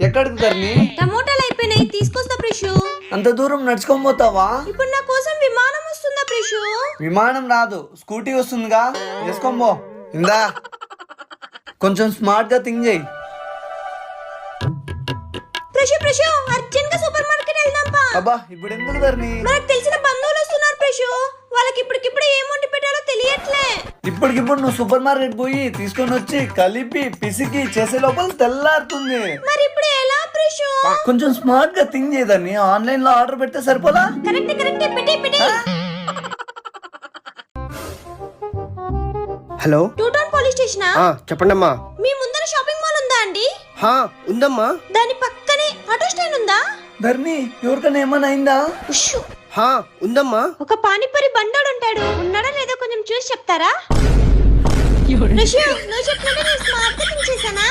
ఎక్కడికి ధరణి? టమోటాలు అయిపోయినాయి, తీసుకొస్తా ప్రిషు. అంత దూరం నడుచుకొని పోతావా? ఇప్పుడు నా కోసం విమానం వస్తుందా ప్రిషు? విమానం రాదు, స్కూటీ వస్తుందిగా, వేసుకొని పో. ఇందా కొంచెం స్మార్ట్ గా థింక్ చేయి. ప్రిషు అర్జెంట్ గా సూపర్ మార్కెట్ వెళ్దాంపా. అబ్బా ఇప్పుడు ఎందుకు ధరణి? మనకు తెలిసిన బంధువులు వస్తున్నారు ప్రిషు, వాళ్ళకి ఇప్పటికిప్పుడు ఏం వండి పెట్టాలో తెలియట్లే. ఇప్పటికిప్పుడు నువ్వు సూపర్ మార్కెట్ పోయి తీసుకొని వచ్చి కలిపి పిసికి చేసే లోపల తెల్లారుతుంది. మరి ఇప్పుడు ఎలా ప్రిషు? కొంచెం స్మార్ట్ గా థింక్ చేయదాన్ని, ఆన్లైన్ లో ఆర్డర్ పెడితే సరిపోలా? కరెక్ట్ పెట్టి. హలో, టూ టౌన్ పోలీస్ స్టేషనా? చెప్పండమ్మా. మీ ముందర షాపింగ్ మాల్ ఉందా అండి? ఉందమ్మా. దాని పక్కనే ఆటో స్టాండ్ ఉందా? ధరణి ఎవరికైనా ఏమైనా అయిందా? ఉష్షు. ఉందమ్మా. ఒక పానీపూరి బండోడు ఉంటాడు, ఉన్నాడో లేదో కొంచెం చూసి చెప్తారా? రిషు, నువ్వు చెప్పినట్టు నేను స్మార్ట్ గా థింక్ చేశానా?